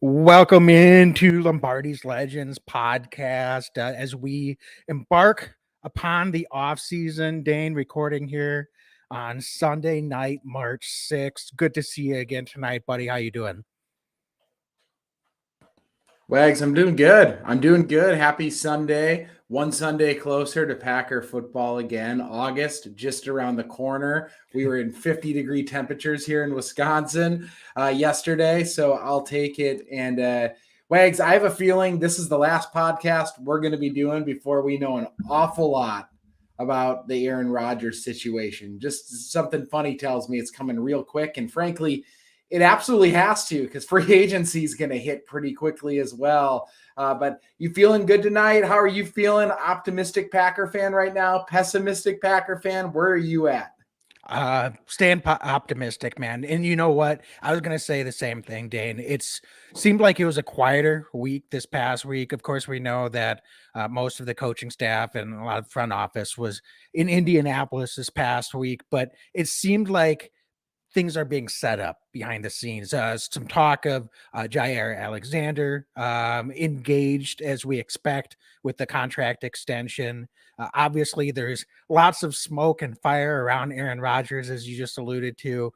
Welcome into Lombardi's Legends podcast as we embark upon the off season. Dane recording here on Sunday night, March 6th. Good to see you again tonight, buddy. How you doing? Wags, I'm doing good. Happy Sunday. One Sunday closer to Packer football again. August just around the corner. We were in 50-degree temperatures here in Wisconsin yesterday, so I'll take it. And Wags, I have a feeling this is the last podcast we're going to be doing before we know an awful lot about the Aaron Rodgers situation. Just something funny tells me it's coming real quick, and frankly, it absolutely has to, because free agency is going to hit pretty quickly as well. But you feeling good tonight? How are you feeling? Optimistic Packer fan right now? Pessimistic Packer fan? Where are you at? Staying optimistic, man. And you know what? I was going to say the same thing, Dane. It's seemed like it was a quieter week this past week. Of course, we know that most of the coaching staff and a lot of front office was in Indianapolis this past week, but it seemed like things are being set up behind the scenes. Some talk of Jair Alexander engaged as we expect with the contract extension. Obviously, there's lots of smoke and fire around Aaron Rodgers, as you just alluded to.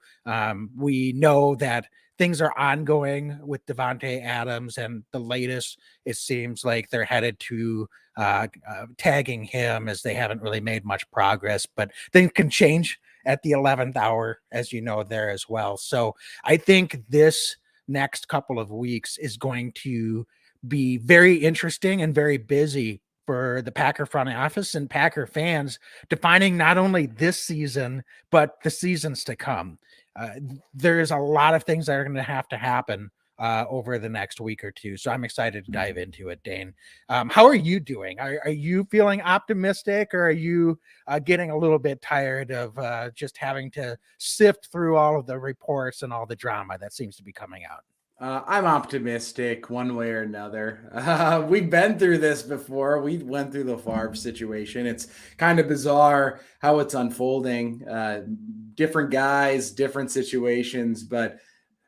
We know that things are ongoing with Davonte Adams, and the latest, it seems like they're headed to tagging him, as they haven't really made much progress, but things can change at the 11th hour, as you know, there as well. So I think this next couple of weeks is going to be very interesting and very busy for the Packer front office and Packer fans, defining not only this season, but the seasons to come. There's a lot of things that are going to happen over the next week or two. So I'm excited to dive into it, Dane. How are you doing? Are you feeling optimistic, or are you getting a little bit tired of just having to sift through all of the reports and all the drama that seems to be coming out? I'm optimistic one way or another. We've been through this before. We went through the Favre situation. It's kind of bizarre how it's unfolding. Different guys, different situations, but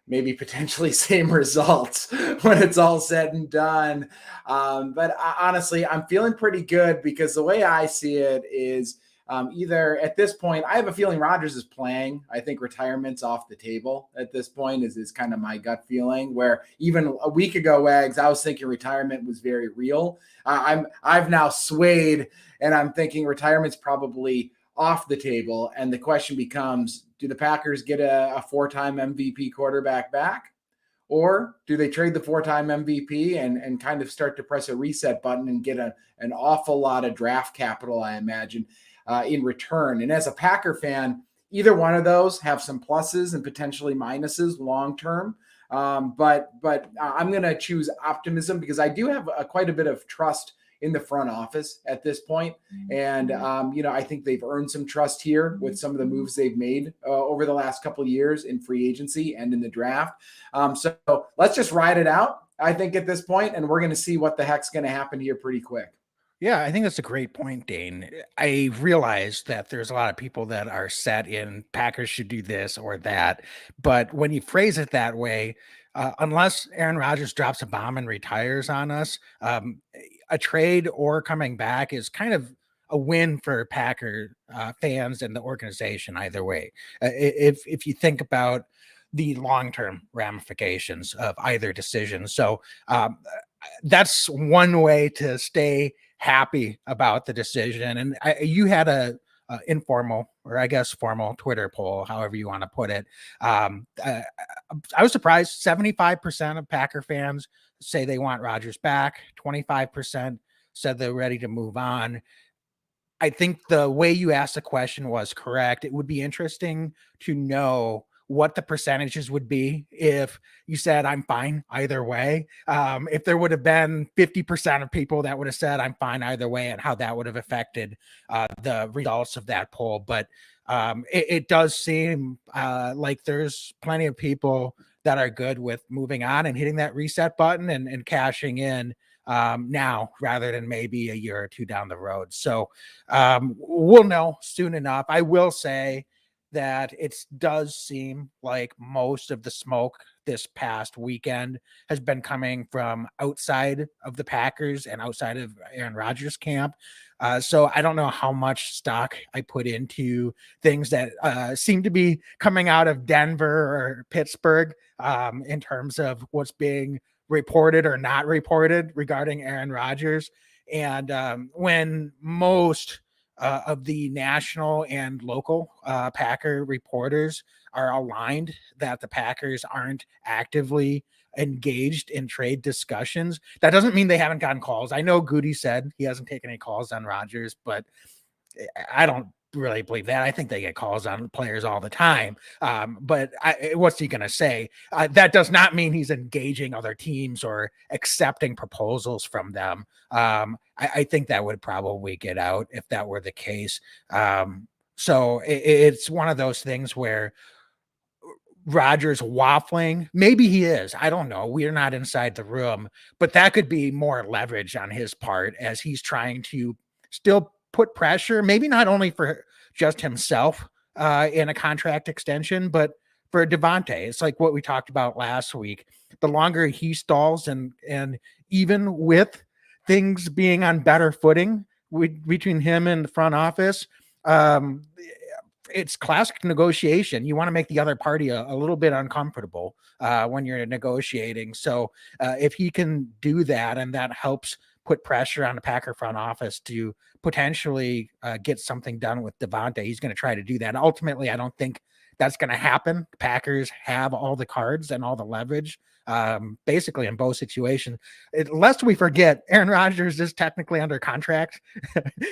maybe potentially same results when it's all said and done. But honestly, I'm feeling pretty good, because the way I see it is either at this point, I have a feeling Rodgers is playing. I think retirement's off the table at this point is kind of my gut feeling, where even a week ago, Wags, I was thinking retirement was very real. I've now swayed, and I'm thinking retirement's probably off the table. And the question becomes, do the Packers get a four-time MVP quarterback back? Or do they trade the four-time MVP and kind of start to press a reset button and get an awful lot of draft capital, I imagine, in return? And as a Packer fan, either one of those have some pluses and potentially minuses long-term. But I'm going to choose optimism, because I do have quite a bit of trust in the front office at this point. And, I think they've earned some trust here with some of the moves they've made over the last couple of years in free agency and in the draft. So let's just ride it out, I think, at this point, and we're going to see what the heck's going to happen here pretty quick. Yeah, I think that's a great point, Dane. I realize that there's a lot of people that are set in Packers should do this or that. But when you phrase it that way, unless Aaron Rodgers drops a bomb and retires on us, a trade or coming back is kind of a win for Packer fans and the organization either way. If you think about the long-term ramifications of either decision. So that's one way to stay happy about the decision. And you had a informal, or I guess formal, Twitter poll, however you want to put it. I was surprised 75% of Packer fans say they want Rodgers back. 25% said they're ready to move on. I think the way you asked the question was correct. It would be interesting to know what the percentages would be if you said I'm fine either way. If there would have been 50% of people that would have said I'm fine either way, and how that would have affected the results of that poll. But it does seem like there's plenty of people that are good with moving on and hitting that reset button and cashing in now, rather than maybe a year or two down the road. So we'll know soon enough. I will say, that it does seem like most of the smoke this past weekend has been coming from outside of the Packers and outside of Aaron Rodgers' camp. So I don't know how much stock I put into things that seem to be coming out of Denver or Pittsburgh in terms of what's being reported or not reported regarding Aaron Rodgers. And when most of the national and local Packer reporters are aligned that the Packers aren't actively engaged in trade discussions, that doesn't mean they haven't gotten calls. I know Goody said he hasn't taken any calls on Rodgers, but I don't really believe that. I think they get calls on players all the time. But what's he going to say? That does not mean he's engaging other teams or accepting proposals from them. I think that would probably get out if that were the case. So it's one of those things where Rodgers waffling. Maybe he is. I don't know. We're not inside the room, but that could be more leverage on his part as he's trying to still put pressure, maybe not only for just himself in a contract extension, but for Devontae. It's like what we talked about last week. The longer he stalls and even with things being on better footing between him and the front office, it's classic negotiation. You want to make the other party a little bit uncomfortable when you're negotiating. So if he can do that, and that helps put pressure on the Packer front office to potentially get something done with Devontae, he's going to try to do that. Ultimately, I don't think that's going to happen. The Packers have all the cards and all the leverage, basically in both situations. Lest we forget, Aaron Rodgers is technically under contract.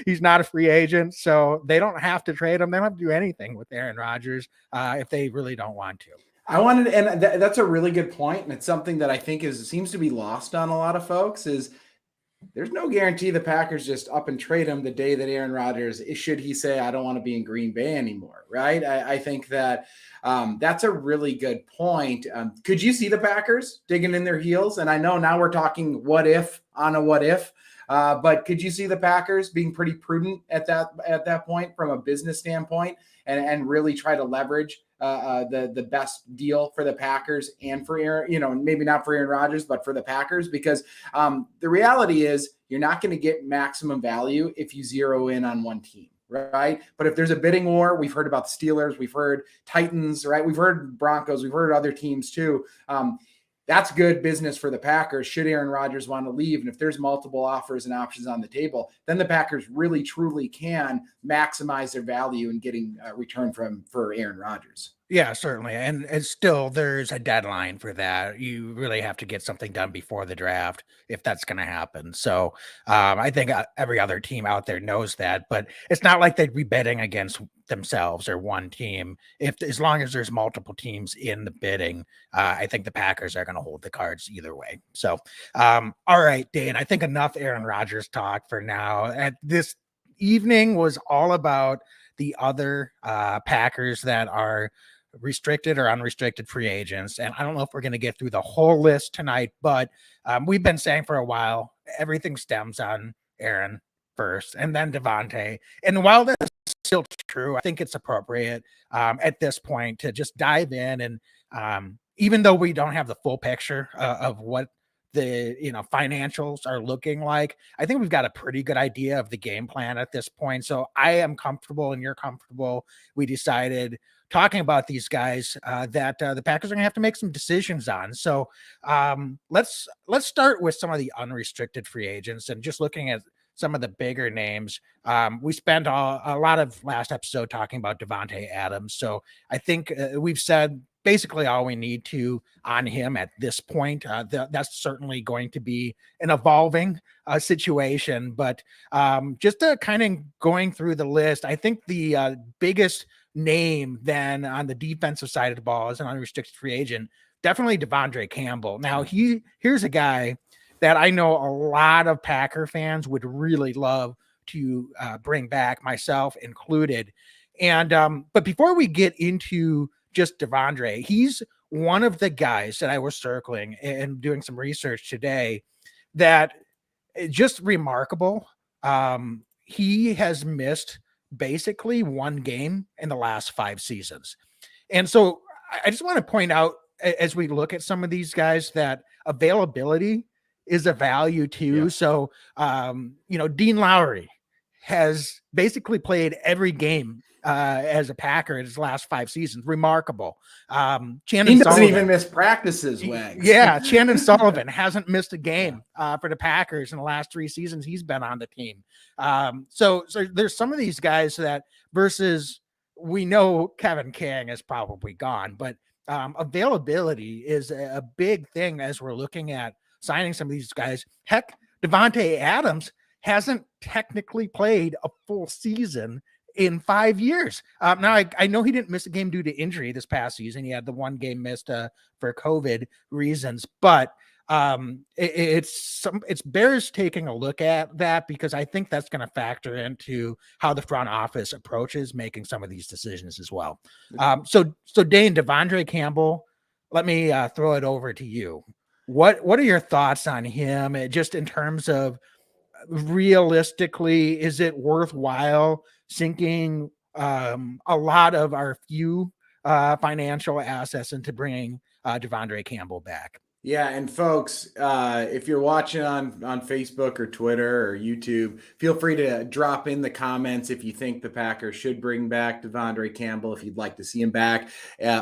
He's not a free agent, so they don't have to trade him. They don't have to do anything with Aaron Rodgers if they really don't want to. I wanted, and that's a really good point, and it's something that I think seems to be lost on a lot of folks, is there's no guarantee the Packers just up and trade him the day that Aaron Rodgers, should he say, I don't want to be in Green Bay anymore, right? I think that that's a really good point. Could you see the Packers digging in their heels? And I know now we're talking what if on a what if, but could you see the Packers being pretty prudent at that point from a business standpoint and really try to leverage the best deal for the Packers and for Aaron, maybe not for Aaron Rodgers, but for the Packers, because the reality is you're not going to get maximum value if you zero in on one team, right? But if there's a bidding war, we've heard about the Steelers, we've heard Titans, right? We've heard Broncos, we've heard other teams too. That's good business for the Packers should Aaron Rodgers want to leave. And if there's multiple offers and options on the table, then the Packers really, truly can maximize their value in getting a return for Aaron Rodgers. Yeah, certainly. And still, there's a deadline for that. You really have to get something done before the draft if that's going to happen. So I think every other team out there knows that, but it's not like they'd be betting against themselves or one team. As long as there's multiple teams in the bidding, I think the Packers are going to hold the cards either way. So, all right, Dane, I think enough Aaron Rodgers talk for now. This evening was all about the other Packers that are restricted or unrestricted free agents. And I don't know if we're going to get through the whole list tonight, but we've been saying for a while, everything stems on Aaron first and then Devontae. And while that's still true, I think it's appropriate at this point to just dive in. And even though we don't have the full picture of what the financials are looking like, I think we've got a pretty good idea of the game plan at this point. So I am comfortable and you're comfortable. We decided talking about these guys that the Packers are gonna have to make some decisions on. So let's start with some of the unrestricted free agents and just looking at some of the bigger names. We spent a lot of last episode talking about Davonte Adams. So I think we've said basically all we need to on him at this point. That's certainly going to be an evolving situation, but just kind of going through the list, I think the biggest name then on the defensive side of the ball as an unrestricted free agent, definitely Devondre Campbell. Now here's a guy that I know a lot of Packer fans would really love to bring back, myself included. And but before we get into just Devondre, he's one of the guys that I was circling and doing some research today that is just remarkable. He has missed basically one game in the last 5 seasons. And so I just want to point out, as we look at some of these guys, that availability is a value too. Yeah. So, Dean Lowry has basically played every game as a Packer in his last 5 seasons. Remarkable. Chandan He doesn't Sullivan, even miss practices, Wags. Yeah, Shannon Sullivan hasn't missed a game for the Packers in the last 3 seasons he's been on the team. So there's some of these guys that versus we know Kevin King is probably gone, but availability is a big thing as we're looking at signing some of these guys. Heck, Davonte Adams hasn't technically played a full season in 5 years. Now I know he didn't miss a game due to injury this past season. He had the one game missed for COVID reasons, but it's bears taking a look at that, because I think that's going to factor into how the front office approaches making some of these decisions as well. So Dane, Devondre Campbell, let me throw it over to you. What are your thoughts on him, just in terms of realistically, is it worthwhile sinking a lot of our few financial assets into bringing Devondre Campbell back? Yeah, and folks, if you're watching on Facebook or Twitter or YouTube, feel free to drop in the comments if you think the Packers should bring back Devondre Campbell, if you'd like to see him back,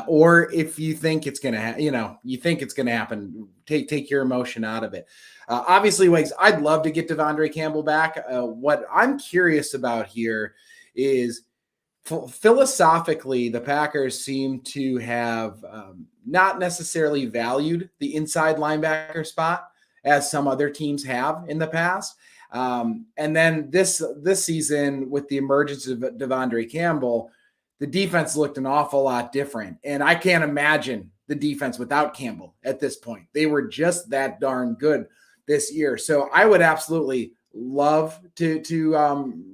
or if you think it's going to, you think it's going to happen. Take your emotion out of it. Obviously, Wags, I'd love to get Devondre Campbell back. What I'm curious about here is, philosophically, the Packers seem to have not necessarily valued the inside linebacker spot as some other teams have in the past. And then this season, with the emergence of Devondre Campbell, the defense looked an awful lot different. And I can't imagine the defense without Campbell at this point. They were just that darn good this year. So I would absolutely love to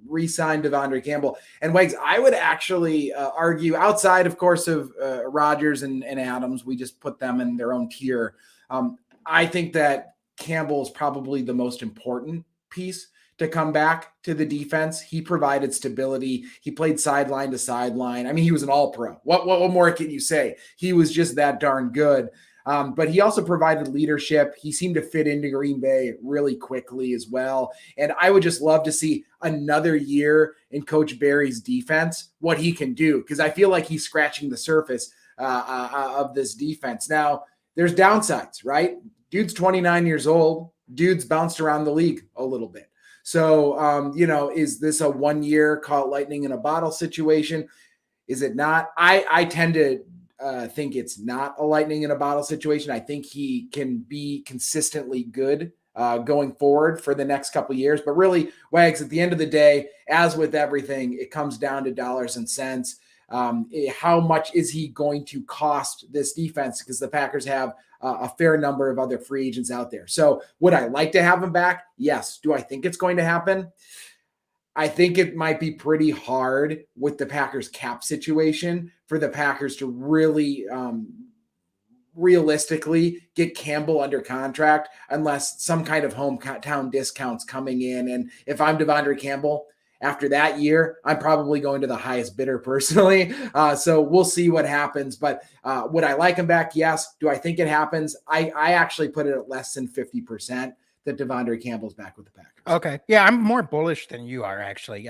re-sign Devondre Campbell. And Wags, I would actually argue, outside, of course, of Rodgers and Adams, we just put them in their own tier. I think that Campbell is probably the most important piece to come back to the defense. He provided stability. He played sideline to sideline. I mean, he was an all-pro. What more can you say? He was just that darn good. But he also provided leadership. He seemed to fit into Green Bay really quickly as well. And I would just love to see another year in Coach Barry's defense, what he can do, because I feel like he's scratching the surface of this defense. Now, there's downsides, right? Dude's 29 years old. Dude's bounced around the league a little bit. So, is this a 1 year caught lightning in a bottle situation? Is it not? I tend to think it's not a lightning in a bottle situation. I think he can be consistently good going forward for the next couple of years. But really, Wags, at the end of the day, as with everything, it comes down to dollars and cents. How much is he going to cost this defense? Because the Packers have a fair number of other free agents out there. So would I like to have him back? Yes. Do I think it's going to happen? I think it might be pretty hard with the Packers cap situation for the Packers to really realistically get Campbell under contract unless some kind of hometown discounts coming in. And if I'm Devondre Campbell, after that year, I'm probably going to the highest bidder personally. So we'll see what happens. But would I like him back? Yes. Do I think it happens? I actually put it at less than 50% that Devondre Campbell's back with the Packers. Okay. Yeah, I'm more bullish than you are, actually.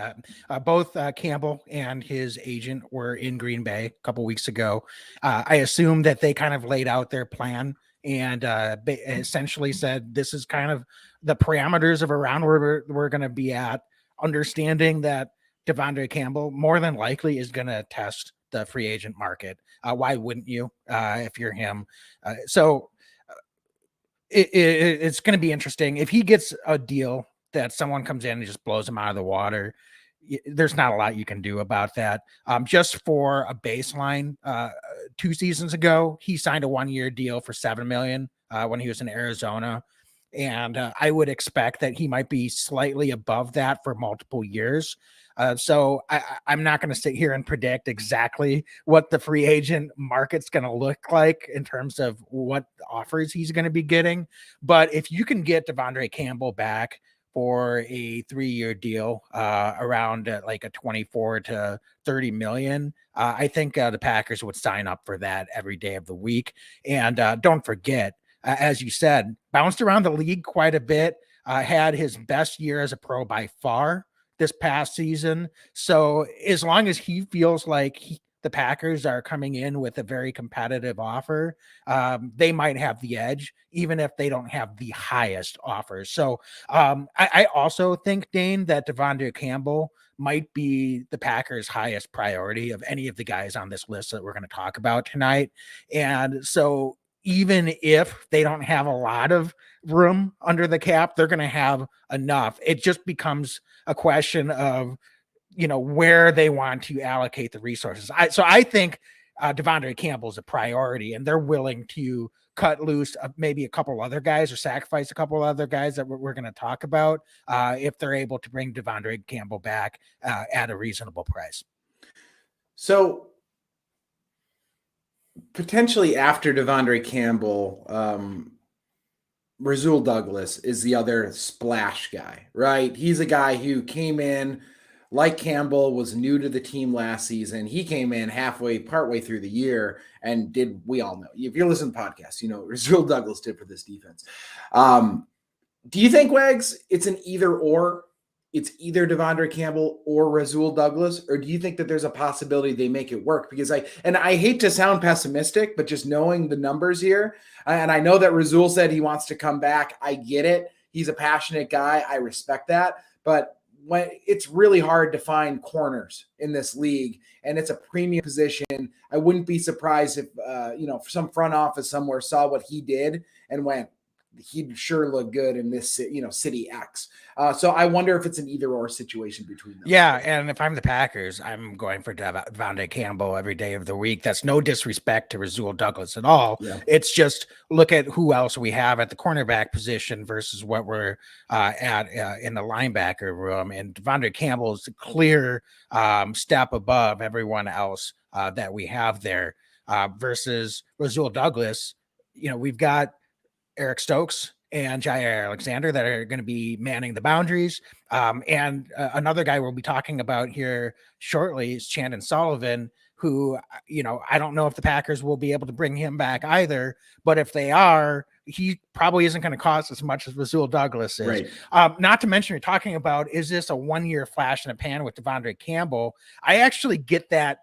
Both Campbell and his agent were in Green Bay a couple weeks ago. I assume that they kind of laid out their plan and essentially said, this is kind of the parameters of around where we're going to be at, understanding that Devondre Campbell more than likely is going to test the free agent market. Why wouldn't you if you're him? It's going to be interesting. If he gets a deal that someone comes in and just blows him out of the water, there's not a lot you can do about that. Just for a baseline, 2 seasons ago, he signed a 1 year deal for $7 million when he was in Arizona. And I would expect that he might be slightly above that for multiple years. So I'm not going to sit here and predict exactly what the free agent market's going to look like in terms of what offers he's going to be getting. But if you can get Devondre Campbell back for a 3-year deal, around like a 24 to 30 million. I think the Packers would sign up for that every day of the week. And don't forget, as you said, bounced around the league quite a bit, had his best year as a pro by far this past season. So as long as he feels like the Packers are coming in with a very competitive offer, they might have the edge, even if they don't have the highest offers. So I also think, Dane, that Devondre Campbell might be the Packers' highest priority of any of the guys on this list that we're going to talk about tonight. And so even if they don't have a lot of room under the cap, they're going to have enough. It just becomes a question of, where they want to allocate the resources. So I think Devondre Campbell is a priority, and they're willing to cut loose maybe a couple other guys or sacrifice a couple other guys that we're going to talk about if they're able to bring Devondre Campbell back at a reasonable price. So potentially after Devondre Campbell, Rasul Douglas is the other splash guy, right? He's a guy who came in like Campbell, was new to the team last season. He came in partway through the year and we all know, if you're listening to podcasts, Rasul Douglas did for this defense. Do you think, Wags, it's an either or? It's either Devondre Campbell or Rasul Douglas, or do you think that there's a possibility they make it work? Because I hate to sound pessimistic, but just knowing the numbers here, and I know that Rasul said he wants to come back. I get it. He's a passionate guy. I respect that. But when it's really hard to find corners in this league, and it's a premium position, I wouldn't be surprised if, some front office somewhere saw what he did and went, he'd sure look good in this, city X. So I wonder if it's an either or situation between them. Yeah. And if I'm the Packers, I'm going for Devonta Campbell every day of the week. That's no disrespect to Rasul Douglas at all. Yeah. It's just look at who else we have at the cornerback position versus what we're at in the linebacker room. And Devondre Campbell is a clear step above everyone else that we have there versus Rasul Douglas. We've got Eric Stokes and Jair Alexander that are going to be manning the boundaries. And another guy we'll be talking about here shortly is Chandan Sullivan, who, I don't know if the Packers will be able to bring him back either, but if they are, he probably isn't going to cost as much as Rasul Douglas is. Right. Not to mention, you're talking about, is this a 1-year flash in the pan with Devondre Campbell? I actually get that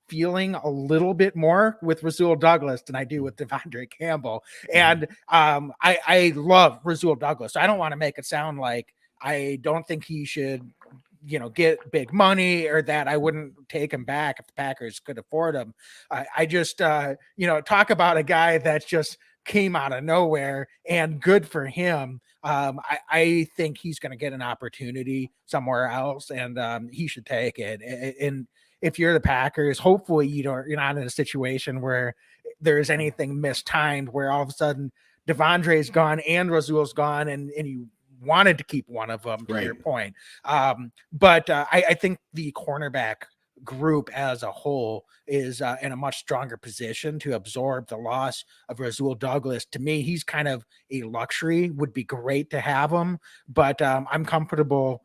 feeling a little bit more with Rasul Douglas than I do with Devondre Campbell. And I love Rasul Douglas. So I don't want to make it sound like I don't think he should, get big money or that I wouldn't take him back if the Packers could afford him. I just, talk about a guy that just came out of nowhere, and good for him. I think he's going to get an opportunity somewhere else, and he should take it. And if you're the Packers, hopefully you're not in a situation where there's anything mistimed, where all of a sudden Devondre's gone and Rasul's gone, and you wanted to keep one of them, to your point. But I think the cornerback group as a whole is in a much stronger position to absorb the loss of Rasul Douglas. To me, he's kind of a luxury. Would be great to have him, but I'm comfortable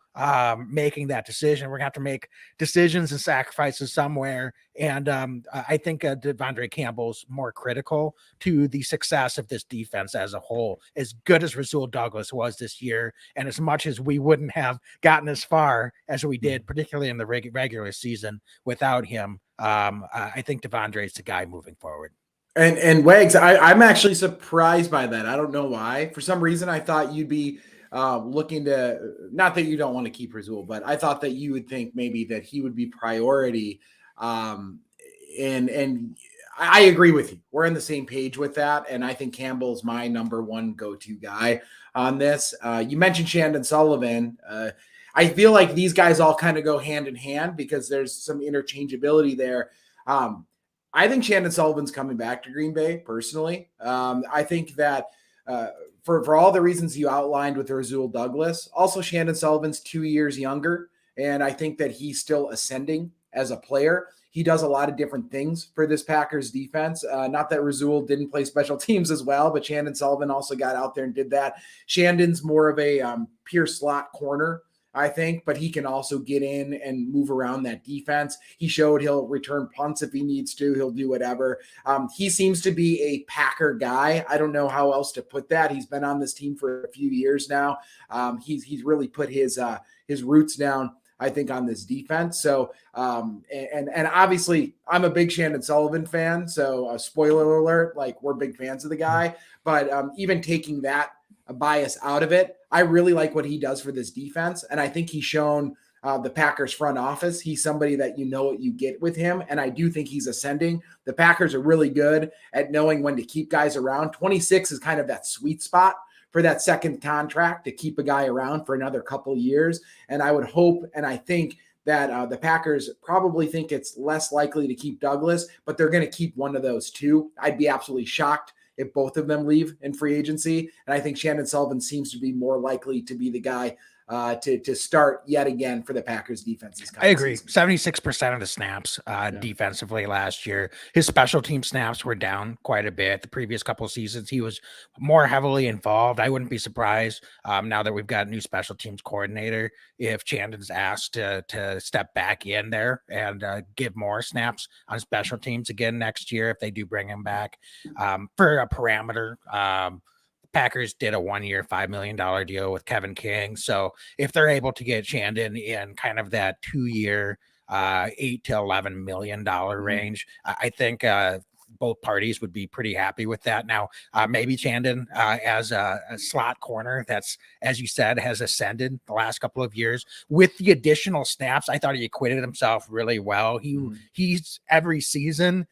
making that decision. We're gonna have to make decisions and sacrifices somewhere, and I think Devondre Campbell's more critical to the success of this defense as a whole. As good as Rasul Douglas was this year, and as much as we wouldn't have gotten as far as we did, particularly in the regular season, without him, I think Devondre is the guy moving forward. And Wags, I'm actually surprised by that. I don't know why. For some reason, I thought you'd be looking to, not that you don't want to keep Rasul, but I thought that you would think maybe that he would be priority. And I agree with you. We're on the same page with that. And I think Campbell's my number one go-to guy on this. You mentioned Chandan Sullivan. I feel like these guys all kind of go hand in hand because there's some interchangeability there. I think Shannon Sullivan's coming back to Green Bay personally. I think that for all the reasons you outlined with Rasul Douglas, also Shannon Sullivan's 2 years younger. And I think that he's still ascending as a player. he does a lot of different things for this Packers defense. Not that Rasul didn't play special teams as well, but Chandan Sullivan also got out there and did that. Shandon's more of a pure slot corner, I think, but he can also get in and move around that defense. He showed he'll return punts if he needs to. He'll do whatever. He seems to be a Packer guy. I don't know how else to put that. He's been on this team for a few years now. He's really put his roots down, I think, on this defense. So, and obviously I'm a big Chandan Sullivan fan. So spoiler alert, like we're big fans of the guy, but even taking that bias out of it, I really like what he does for this defense. And I think he's shown the Packers front office. He's somebody that you know what you get with him. And I do think he's ascending. The Packers are really good at knowing when to keep guys around. 26 is kind of that sweet spot for that second contract to keep a guy around for another couple of years. And I would hope, and I think that the Packers probably think it's less likely to keep Douglas, but they're going to keep one of those two. I'd be absolutely shocked if both of them leave in free agency. And I think Chandan Sullivan seems to be more likely to be the guy to start yet again for the Packers defense. I agree. 76% of the snaps defensively last year. His special team snaps were down quite a bit. The previous couple of seasons, he was more heavily involved. I wouldn't be surprised now that we've got a new special teams coordinator if Chandon's asked to step back in there and give more snaps on special teams again next year if they do bring him back for a parameter. Packers did a 1-year, $5 million deal with Kevin King. So if they're able to get Chandan in kind of that 2-year, $8 to $11 million range, I think both parties would be pretty happy with that. Now, maybe Chandan as a slot corner that's, as you said, has ascended the last couple of years with the additional snaps. I thought he acquitted himself really well. He's every season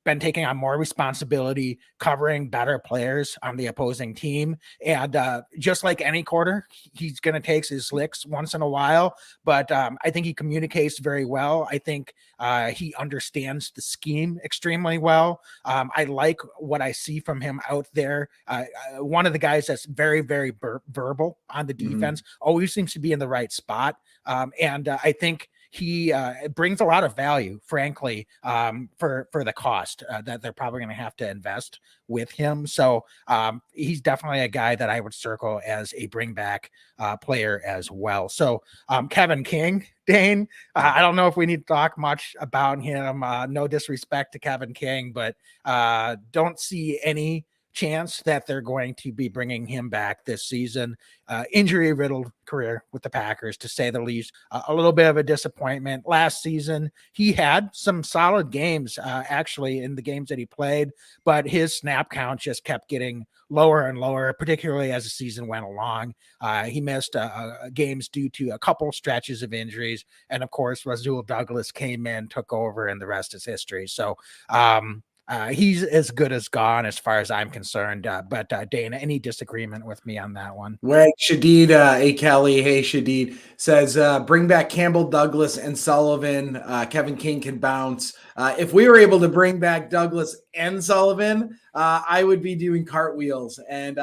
been taking on more responsibility, covering better players on the opposing team. And just like any quarter, he's going to take his licks once in a while, but I think he communicates very well. I think he understands the scheme extremely well. I like what I see from him out there. One of the guys that's very, very verbal on the defense, always seems to be in the right spot. And I think he brings a lot of value, frankly, for the cost that they're probably going to have to invest with him. So he's definitely a guy that I would circle as a bring back player as well. So Kevin King, Dane, I don't know if we need to talk much about him. No disrespect to Kevin King, but don't see any chance that they're going to be bringing him back this season. Injury riddled career with the Packers, to say the least. A little bit of a disappointment last season. He had some solid games actually in the games that he played, but his snap count just kept getting lower and lower, particularly as the season went along. He missed games due to a couple stretches of injuries, and of course Rasul Douglas came in, took over, and the rest is history. So he's as good as gone as far as I'm concerned. But Dana, any disagreement with me on that one? Well, Shadid, A. Kelly, hey Shadid, says bring back Campbell, Douglas, and Sullivan. Kevin King can bounce. If we were able to bring back Douglas and Sullivan, I would be doing cartwheels and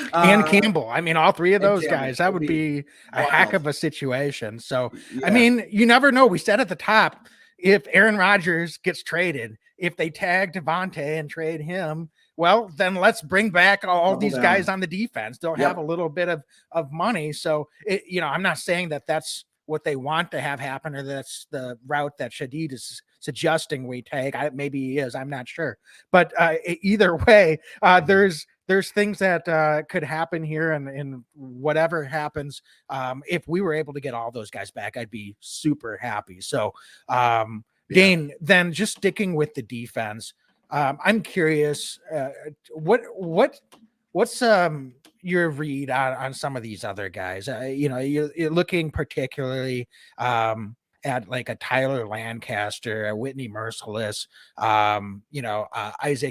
Campbell. I mean, all three of those Campbell, guys. That would be a wild. heck of a situation. So, yeah. I mean, you never know. We said at the top, if Aaron Rodgers gets traded, if they tag Devontae and trade him, well, then let's bring back all these guys on the defense. They'll have a little bit of money. So, I'm not saying that that's what they want to have happen, or that's the route that Shadid is suggesting we take. Maybe he is, I'm not sure. But either way, there's things that could happen here, and whatever happens, if we were able to get all those guys back, I'd be super happy. So, Dane, then just sticking with the defense, I'm curious, what's your read on some of these other guys? You're looking particularly at like a Tyler Lancaster, a Whitney Merciless, Isaac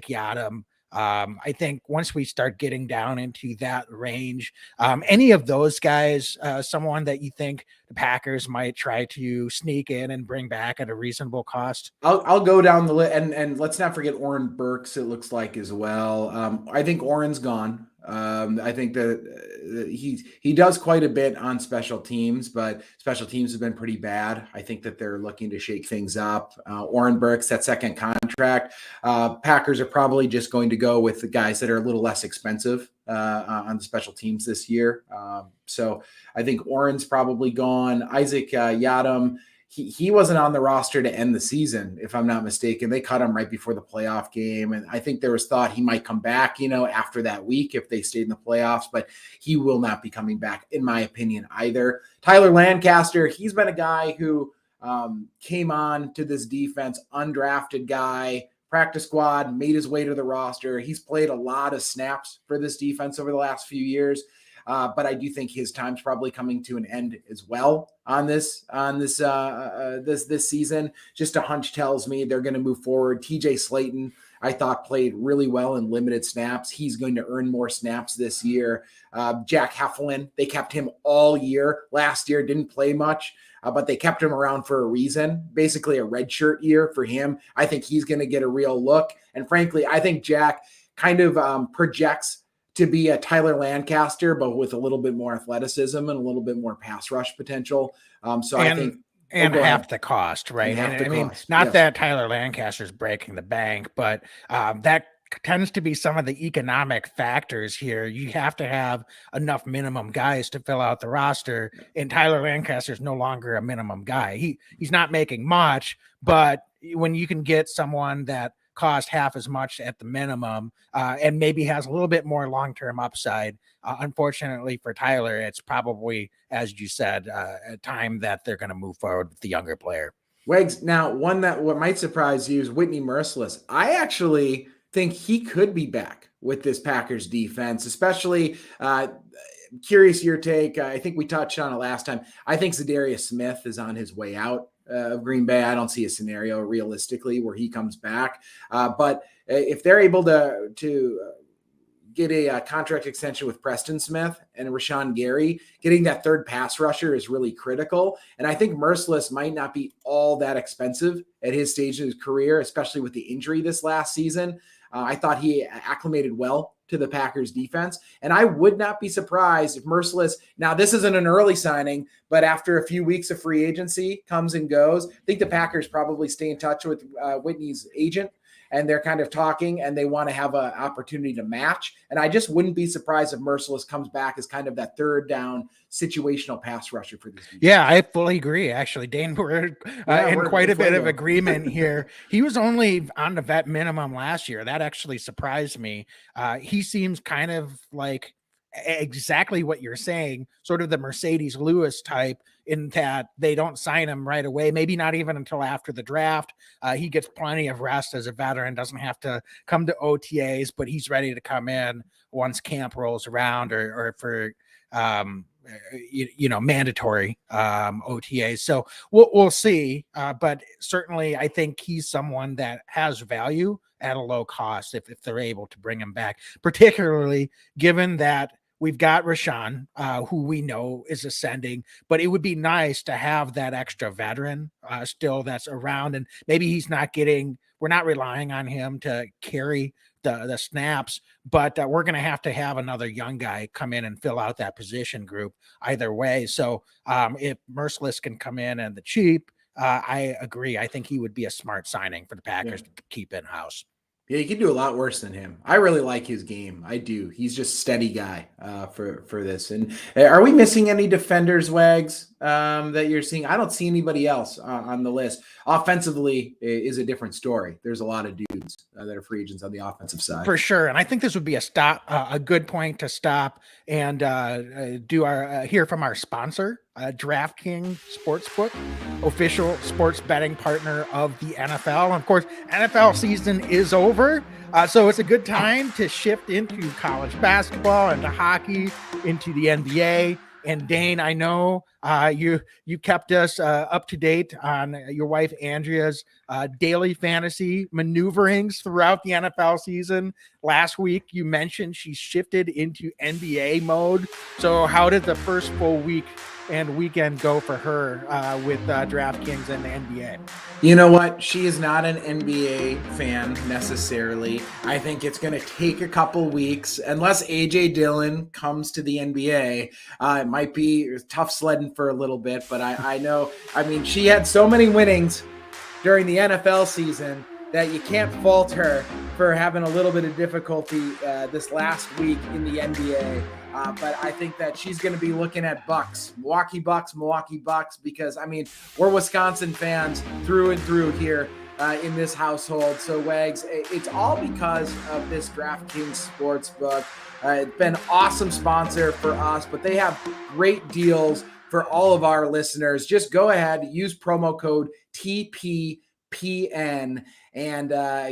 Yadam. I think once we start getting down into that range, any of those guys, someone that you think the Packers might try to sneak in and bring back at a reasonable cost? I'll go down the list, and let's not forget Oren Burks, it looks like, as well. I think Oren's gone. I think that he does quite a bit on special teams, but special teams have been pretty bad. I think that they're looking to shake things up. Oren Burks, that second contract. Packers are probably just going to go with the guys that are a little less expensive on the special teams this year. So I think Oren's probably gone. Isaac Yadam, he wasn't on the roster to end the season, if I'm not mistaken. They cut him right before the playoff game. And I think there was thought he might come back, after that week if they stayed in the playoffs, but he will not be coming back, in my opinion, either. Tyler Lancaster, he's been a guy who came on to this defense, undrafted guy, practice squad, made his way to the roster. He's played a lot of snaps for this defense over the last few years. But I do think his time's probably coming to an end as well on this season. Just a hunch tells me they're going to move forward. TJ Slayton, I thought, played really well in limited snaps. He's going to earn more snaps this year. Jack Heflin, they kept him all year. Last year, didn't play much, but they kept him around for a reason. Basically a redshirt year for him. I think he's going to get a real look. And frankly, I think Jack kind of projects to be a Tyler Lancaster, but with a little bit more athleticism and a little bit more pass rush potential. I think half the cost, right? Not that Tyler Lancaster's breaking the bank, but that tends to be some of the economic factors here. You have to have enough minimum guys to fill out the roster, and Tyler Lancaster's no longer a minimum guy. He's not making much, but when you can get someone that cost half as much at the minimum and maybe has a little bit more long-term upside. Unfortunately for Tyler, it's probably, as you said, a time that they're going to move forward with the younger player. Wags, now one that what might surprise you is Whitney Merciless. I actually think he could be back with this Packers defense, especially curious your take. I think we touched on it last time. I think Zadarius Smith is on his way out of Green Bay. I don't see a scenario realistically where he comes back. But if they're able to get a contract extension with Preston Smith and Rashawn Gary, getting that third pass rusher is really critical. And I think Merciless might not be all that expensive at his stage of his career, especially with the injury this last season. I thought he acclimated well to the Packers defense. And I would not be surprised if Merciless, now this isn't an early signing, but after a few weeks of free agency comes and goes, I think the Packers probably stay in touch with Whitney's agent, and they're kind of talking and they want to have an opportunity to match. And I just wouldn't be surprised if Merciless comes back as kind of that third down situational pass rusher for this defense. Yeah, I fully agree. Actually, Dane, we're in quite a bit of agreement here. He was only on the vet minimum last year. That actually surprised me. He seems kind of like exactly what you're saying, sort of the Mercedes Lewis type, in that they don't sign him right away, maybe not even until after the draft. He gets plenty of rest as a veteran, doesn't have to come to OTAs, but he's ready to come in once camp rolls around or for mandatory OTAs. So we'll see. But certainly I think he's someone that has value at a low cost if they're able to bring him back, particularly given that we've got Rashawn, who we know is ascending, but it would be nice to have that extra veteran still that's around. And maybe we're not relying on him to carry the snaps, but we're going to have another young guy come in and fill out that position group either way. So if Merciless can come in and the cheap, I agree. I think he would be a smart signing for the Packers to keep in-house. Yeah, you can do a lot worse than him. I really like his game. I do. He's just a steady guy for this. And are we missing any defenders, Wags, that you're seeing? I don't see anybody else on the list. Offensively is a different story. There's a lot of dudes that are free agents on the offensive side. For sure. And I think this would be a good point to stop and hear from our sponsor, DraftKings Sportsbook, official sports betting partner of the NFL. And of course, NFL season is over. So it's a good time to shift into college basketball, into hockey, into the NBA. And Dane, I know you kept us up to date on your wife Andrea's daily fantasy maneuverings throughout the NFL season. Last week, you mentioned she shifted into NBA mode. So how did the first full week and weekend go for her with DraftKings and the NBA? You know what? She is not an NBA fan necessarily. I think it's going to take a couple weeks, unless AJ Dillon comes to the NBA. It might be tough sledding for a little bit, but I know. I mean, she had so many winnings during the NFL season that you can't fault her for having a little bit of difficulty this last week in the NBA. But I think that she's going to be looking at Milwaukee Bucks, because, I mean, we're Wisconsin fans through and through here in this household. So, Wags, it's all because of this DraftKings Sportsbook. It's been an awesome sponsor for us, but they have great deals for all of our listeners. Just go ahead, use promo code TPPN. And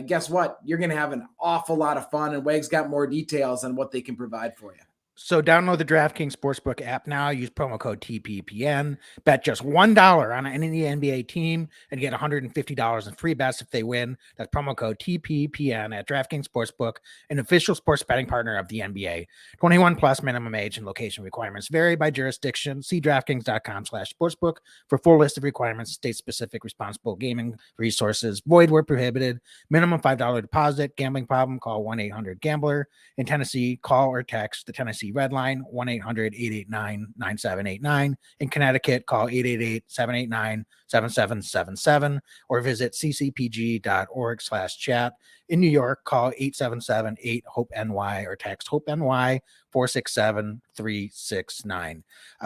guess what? You're going to have an awful lot of fun. And Wags got more details on what they can provide for you. So download the DraftKings Sportsbook app now. Use promo code TPPN. Bet just $1 on any NBA team and get $150 in free bets if they win. That's promo code TPPN at DraftKings Sportsbook, an official sports betting partner of the NBA. 21 plus minimum age and location requirements vary by jurisdiction. See DraftKings.com/sportsbook for full list of requirements, state-specific responsible gaming resources. Void where prohibited. Minimum $5 deposit. Gambling problem? Call 1-800-GAMBLER. In Tennessee, call or text the Tennessee Red Line, 1-800-889-9789. In Connecticut, call 888-789-7777 or visit ccpg.org/chat. In New York, call 877-8-HOPE-NY or text HOPE-NY 467-369.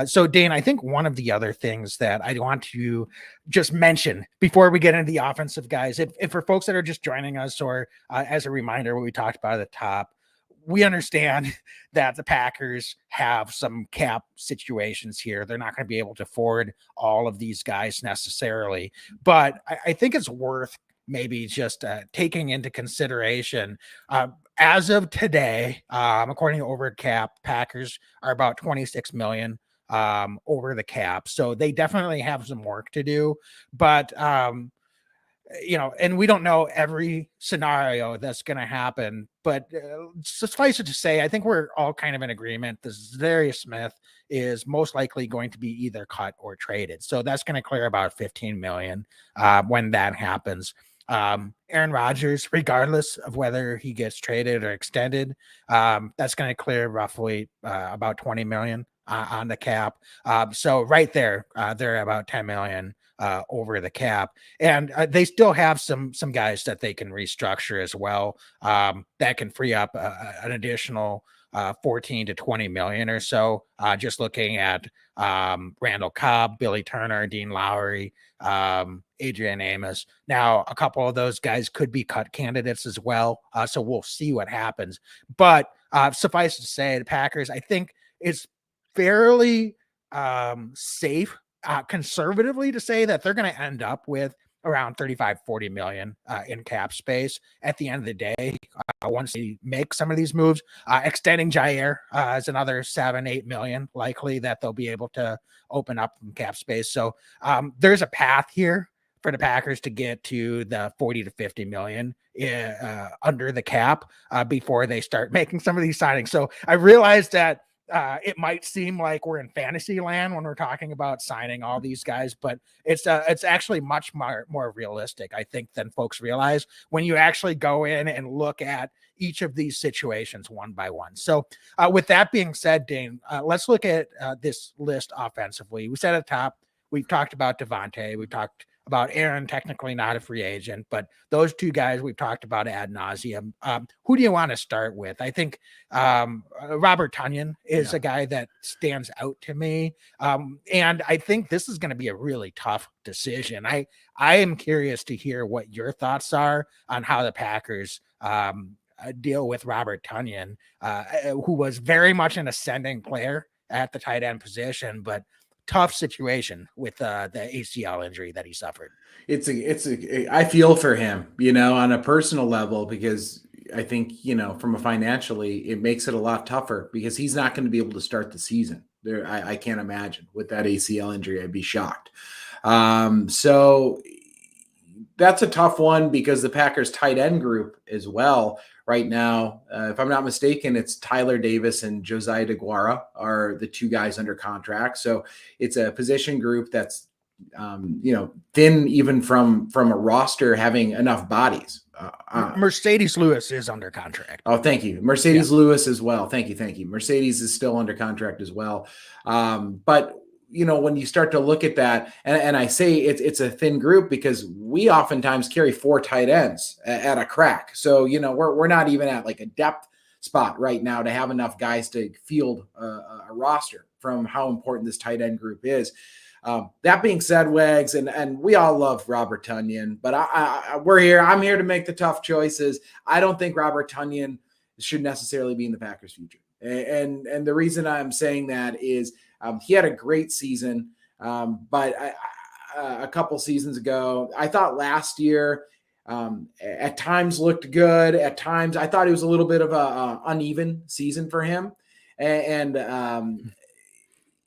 So, Dane, I think one of the other things that I want to just mention before we get into the offensive guys, if for folks that are just joining us, or as a reminder, what we talked about at the top, we understand that the Packers have some cap situations here. They're not going to be able to afford all of these guys necessarily, but I think it's worth maybe just taking into consideration as of today, according to Over Cap, Packers are about 26 million over the cap. So they definitely have some work to do, but and we don't know every scenario that's going to happen, but suffice it to say, I think we're all kind of in agreement. This Darius Smith is most likely going to be either cut or traded. So that's going to clear about 15 million when that happens. Aaron Rodgers, regardless of whether he gets traded or extended, that's going to clear roughly about 20 million on the cap. So right there, they're about 10 million over the cap, and they still have some guys that they can restructure as well that can free up an additional 14 to 20 million or so. Just looking at Randall Cobb, Billy Turner, Dean Lowry, Adrian Amos. Now, a couple of those guys could be cut candidates as well. So we'll see what happens. But suffice to say, the Packers, I think it's fairly safe, conservatively, to say that they're going to end up with around 35-40 million in cap space at the end of the day once they make some of these moves. Extending Jair is another 7-8 million likely that they'll be able to open up from cap space. So there's a path here for the Packers to get to the 40 to 50 million under the cap before they start making some of these signings. So I realized that it might seem like we're in fantasy land when we're talking about signing all these guys, but it's actually much more realistic, I think, than folks realize when you actually go in and look at each of these situations one by one. So with that being said, Dane, let's look at this list offensively. We said at the top, we've talked about Devontae, we've talked about Aaron, technically not a free agent, but those two guys we've talked about ad nauseum. Who do you want to start with? I think Robert Tunyan is a guy that stands out to me. And I think this is going to be a really tough decision. I am curious to hear what your thoughts are on how the Packers deal with Robert Tunyan, who was very much an ascending player at the tight end position, but tough situation with the ACL injury that he suffered. I feel for him, on a personal level, because I think, from a financially, it makes it a lot tougher because he's not going to be able to start the season there. I can't imagine with that ACL injury. I'd be shocked. So that's a tough one because the Packers tight end group as well right now. If I'm not mistaken, it's Tyler Davis and Josiah DeGuara are the two guys under contract. So it's a position group that's thin even from a roster having enough bodies. Mercedes Lewis is under contract. Oh, thank you. Mercedes Lewis as well. Thank you. Mercedes is still under contract as well. But when you start to look at that, and I say it's a thin group because we oftentimes carry 4 tight ends at a crack. So, we're not even at like a depth spot right now to have enough guys to field a roster from how important this tight end group is. That being said, Wags, and we all love Robert Tunyan, but I'm here to make the tough choices. I don't think Robert Tunyan should necessarily be in the Packers' future. And the reason I'm saying that is he had a great season, but a couple seasons ago, I thought last year at times looked good. At times, I thought it was a little bit of a uneven season for him. And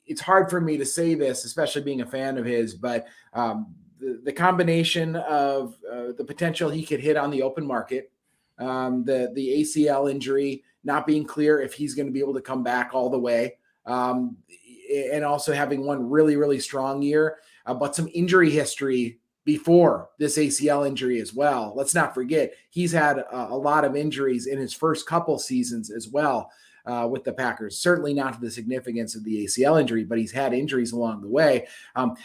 it's hard for me to say this, especially being a fan of his, but the combination of the potential he could hit on the open market, the ACL injury, not being clear if he's going to be able to come back all the way, and also having one really, really strong year, but some injury history before this ACL injury as well. Let's not forget, he's had a lot of injuries in his first couple seasons as well. With the Packers, certainly not to the significance of the ACL injury, but he's had injuries along the way.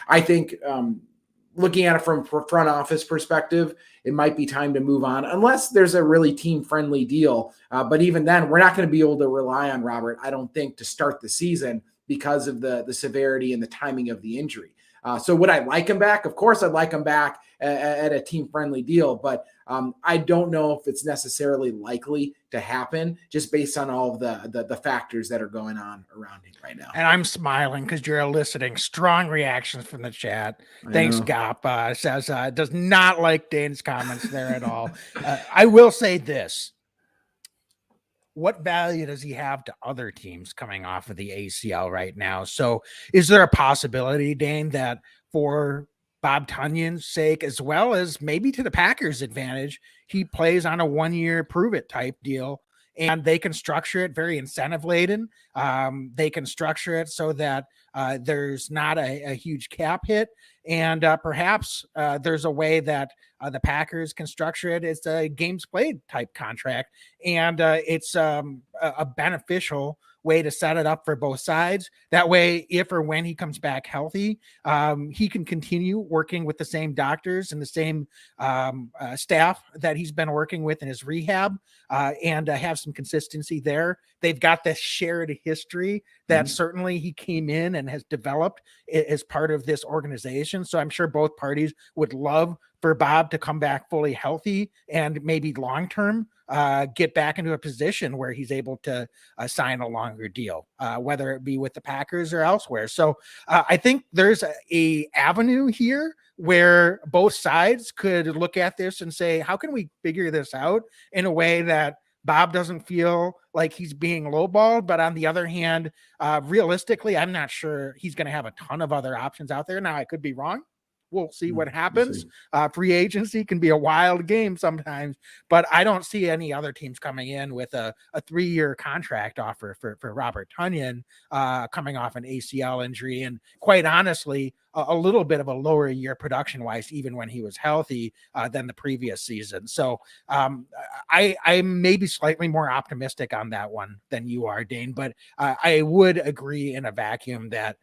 I think looking at it from front office perspective, it might be time to move on unless there's a really team-friendly deal. But even then, we're not going to be able to rely on Robert, I don't think, to start the season because of the severity and the timing of the injury. So would I like him back? Of course, I'd like him back at a team-friendly deal, but I don't know if it's necessarily likely to happen just based on all of the factors that are going on around him right now. And I'm smiling because you're eliciting strong reactions from the chat. Thanks, Gop. Says does not like Dane's comments there at all. I will say this. What value does he have to other teams coming off of the ACL right now? So is there a possibility, Dane, that for Bob Tunyan's sake, as well as maybe to the Packers' advantage, he plays on a 1-year prove-it type deal, and they can structure it very incentive-laden. They can structure it so that there's not a huge cap hit, and perhaps there's a way that the Packers can structure it. It's a games played type contract, and it's a beneficial way to set it up for both sides. That way, if or when he comes back healthy, he can continue working with the same doctors and the same staff that he's been working with in his rehab, and have some consistency there. They've got this shared history that certainly he came in and has developed as part of this organization. So I'm sure both parties would love for Bob to come back fully healthy and maybe long-term get back into a position where he's able to sign a longer deal, whether it be with the Packers or elsewhere. So I think there's a avenue here where both sides could look at this and say, how can we figure this out in a way that Bob doesn't feel like he's being lowballed, but on the other hand, realistically, I'm not sure he's going to have a ton of other options out there. Now, I could be wrong. We'll see what happens. Free agency can be a wild game sometimes, but I don't see any other teams coming in with a 3-year contract offer for Robert Tunyan coming off an ACL injury. And quite honestly, a little bit of a lower year production wise, even when he was healthy than the previous season. So I may be slightly more optimistic on that one than you are, Dane, but I would agree in a vacuum that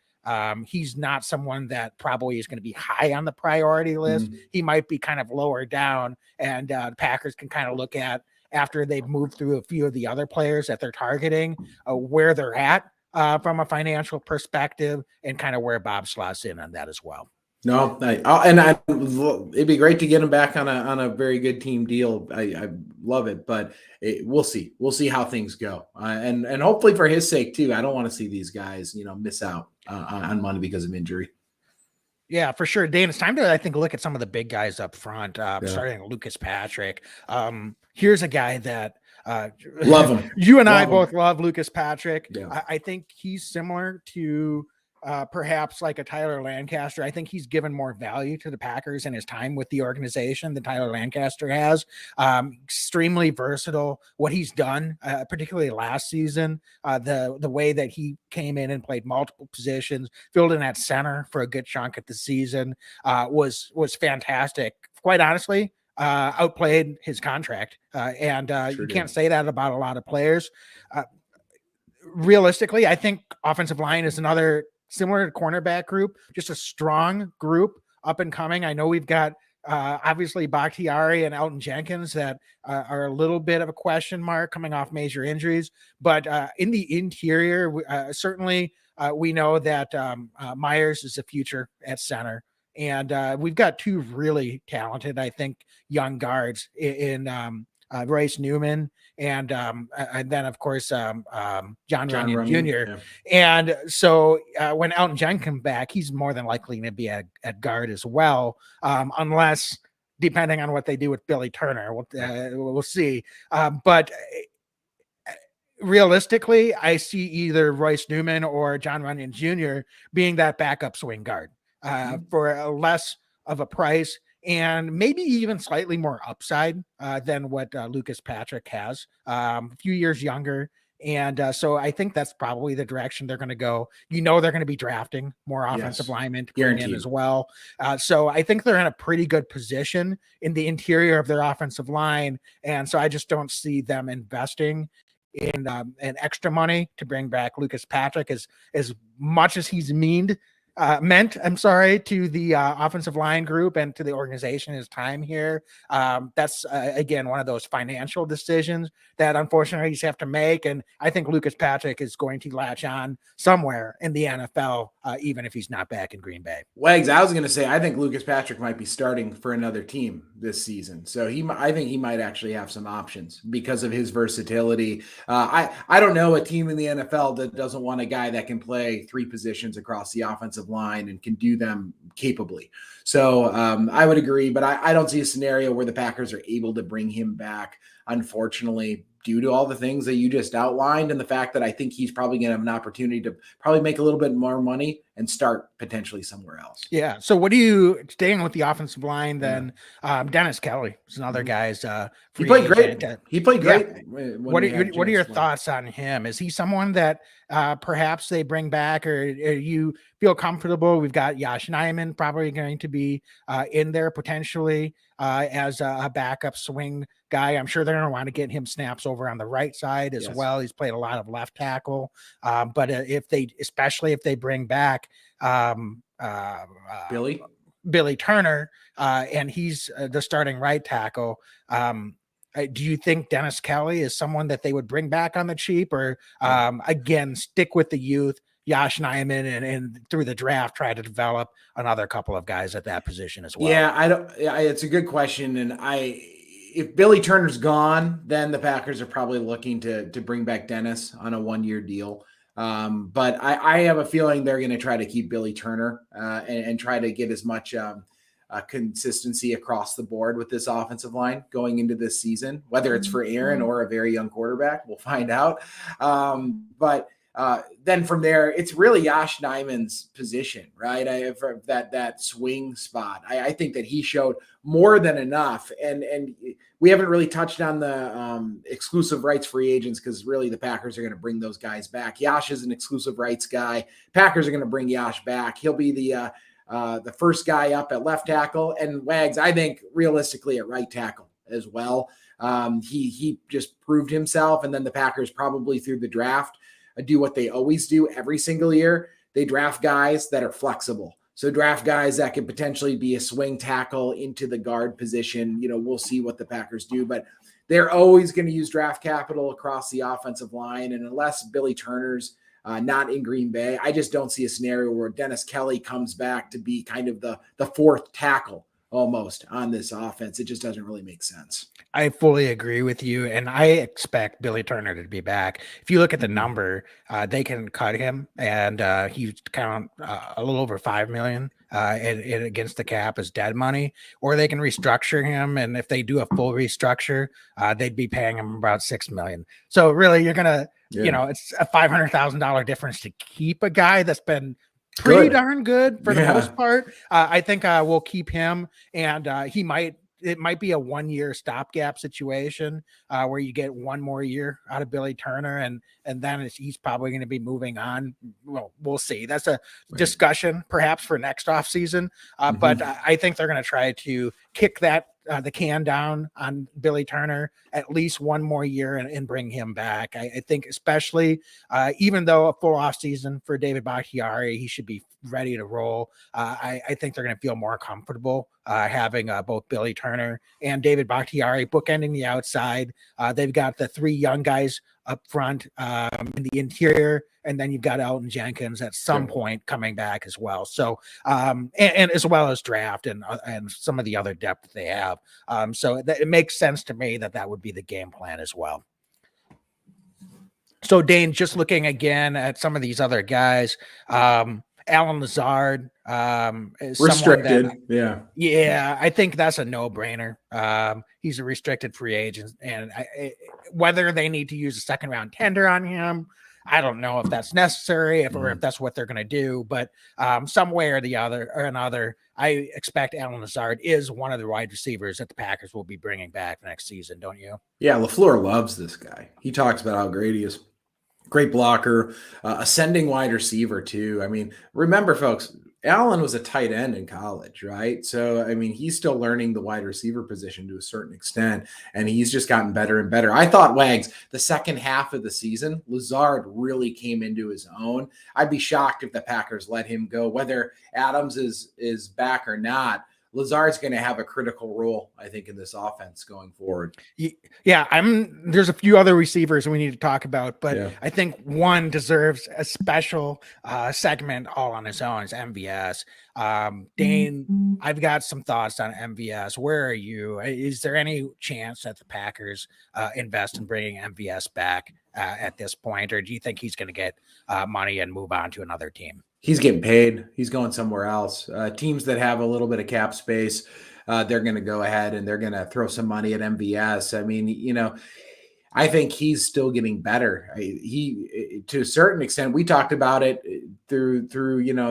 he's not someone that probably is going to be high on the priority list. He might be kind of lower down, and the Packers can kind of look at, after they've moved through a few of the other players that they're targeting, where they're at from a financial perspective, and kind of where Bob slots in on that as well. No, it'd be great to get him back on a very good team deal. I love it, but we'll see. We'll see how things go, and hopefully for his sake too. I don't want to see these guys, miss out on money because of injury. Yeah, for sure, Dane. It's time to, I think, look at some of the big guys up front. Starting with Lucas Patrick. Here's a guy that love him. You and I both love Lucas Patrick. Yeah. I think he's similar to perhaps like a Tyler Lancaster. I think he's given more value to the Packers in his time with the organization than Tyler Lancaster has. Extremely versatile. What he's done, particularly last season, the way that he came in and played multiple positions, filled in at center for a good chunk of the season, was fantastic. Quite honestly, outplayed his contract, and you can't say that about a lot of players. Realistically, I think offensive line is another similar to cornerback group, just a strong group up and coming. I know we've got obviously Bakhtiari and Elton Jenkins that are a little bit of a question mark coming off major injuries, but in the interior, certainly we know that Myers is the future at center. And we've got two really talented, I think, young guards in Royce Newman and then, of course, John Runyon Jr. Yeah. And so when Elton Jenkins comes back, he's more than likely going to be at guard as well, unless, depending on what they do with Billy Turner, we'll see. But realistically, I see either Royce Newman or John Runyon Jr. being that backup swing guard for a less of a price and maybe even slightly more upside than what Lucas Patrick has, a few years younger. And so I think that's probably the direction they're going to go. They're going to be drafting more offensive linemen to bring in as well. So I think they're in a pretty good position in the interior of their offensive line. And so I just don't see them investing in extra money to bring back Lucas Patrick as much as he's meant, to the offensive line group and to the organization his time here. That's again, one of those financial decisions that unfortunately you have to make. And I think Lucas Patrick is going to latch on somewhere in the NFL, even if he's not back in Green Bay. Wags, I was going to say, I think Lucas Patrick might be starting for another team this season. So I think he might actually have some options because of his versatility. I don't know a team in the NFL that doesn't want a guy that can play three positions across the offensive line and can do them capably. So I would agree, but I don't see a scenario where the Packers are able to bring him back, unfortunately, due to all the things that you just outlined and the fact that I think he's probably going to have an opportunity to probably make a little bit more money and start potentially somewhere else. Yeah. So what do you, staying with the offensive line, then Dennis Kelly is another guy's he played great. He played great. Yeah. What are your thoughts on him? Is he someone that perhaps they bring back, or you feel comfortable? We've got Yosh Nyman probably going to be in there potentially as a backup swing guy. I'm sure they're going to want to get him snaps over on the right side as well. He's played a lot of left tackle, but especially if they bring back Billy Turner and he's the starting right tackle. Do you think Dennis Kelly is someone that they would bring back on the cheap, or again, stick with the youth, Yosh Nyman, and through the draft, try to develop another couple of guys at that position as well? Yeah, it's a good question. And if Billy Turner's gone, then the Packers are probably looking to bring back Dennis on a 1-year deal. But I have a feeling they're going to try to keep Billy Turner and try to get as much consistency across the board with this offensive line going into this season, whether it's for Aaron or a very young quarterback. We'll find out. But then from there, it's really Yosh Nyman's position, right? For that swing spot. I think that he showed more than enough. And we haven't really touched on the exclusive rights free agents, because really the Packers are going to bring those guys back. Yosh is an exclusive rights guy. Packers are going to bring Yosh back. He'll be the first guy up at left tackle, and Wags, I think realistically at right tackle as well. He just proved himself. And then the Packers probably through the draft do what they always do every single year. They draft guys that are flexible. So draft guys that could potentially be a swing tackle into the guard position. We'll see what the Packers do, but they're always going to use draft capital across the offensive line. And unless Billy Turner's not in Green Bay, I just don't see a scenario where Dennis Kelly comes back to be kind of the fourth tackle almost on this offense. It just doesn't really make sense. I fully agree with you, and I expect Billy Turner to be back. If you look at the number, they can cut him, and he's count a little over $5 million and against the cap as dead money, or they can restructure him. And if they do a full restructure, they'd be paying him about $6 million. So really, you're gonna, it's a $500,000 difference to keep a guy that's been pretty Good. darn good for the Yeah. most part. I think we'll keep him, and it might be a 1-year stopgap situation where you get one more year out of Billy Turner, and then he's probably going to be moving on. Well, we'll see. That's a discussion perhaps for next offseason. But I think they're going to try to kick the can down on Billy Turner at least one more year and bring him back. I think especially even though a full off season for David Bakhtiari, he should be ready to roll. I think they're going to feel more comfortable having both Billy Turner and David Bakhtiari bookending the outside. They've got the three young guys up front in the interior, and then you've got Elton Jenkins at some point coming back as well. So and as well as draft and some of the other depth they have. So it makes sense to me that would be the game plan as well. So Dane, just looking again at some of these other guys, Alan Lazard is restricted. Yeah, I think that's a no-brainer. He's a restricted free agent, and whether they need to use a second round tender on him, I don't know if that's necessary, or if that's what they're going to do. But some way or another, I expect Alan Lazard is one of the wide receivers that the Packers will be bringing back next season, don't you? Yeah, LaFleur loves this guy. He talks about how great he is. Great blocker, ascending wide receiver too. I mean, remember, folks, Allen was a tight end in college, right? So, I mean, he's still learning the wide receiver position to a certain extent, and he's just gotten better and better. I thought, Wags, the second half of the season, Lazard really came into his own. I'd be shocked if the Packers let him go, whether Adams is back or not. Lazard's going to have a critical role, I think, in this offense going forward. Yeah, there's a few other receivers we need to talk about, but I think one deserves a special segment all on its own. Is MVS. Dane, I've got some thoughts on MVS. Where are you? Is there any chance that the Packers invest in bringing MVS back at this point, or do you think he's going to get money and move on to another team? He's getting paid. He's going somewhere else. Teams that have a little bit of cap space, they're going to go ahead and they're going to throw some money at MVS. I mean, I think he's still getting better. He, to a certain extent, we talked about it through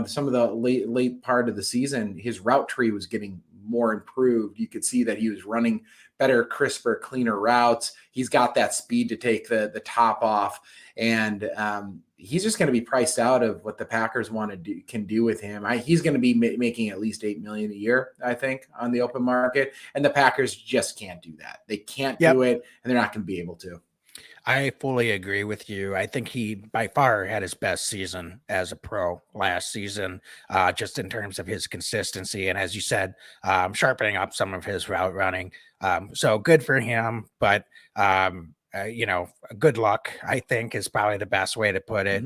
some of the late part of the season. His route tree was getting more improved. You could see that he was running better, crisper, cleaner routes. He's got that speed to take the top off, and he's just going to be priced out of what the Packers can do with him. He's going to be making at least $8 million a year, I think, on the open market, and the Packers just can't do that. They can't do it, and they're not going to be able to. I fully agree with you. I think he by far had his best season as a pro last season, just in terms of his consistency. And as you said, sharpening up some of his route running. So good for him, but good luck, I think, is probably the best way to put it.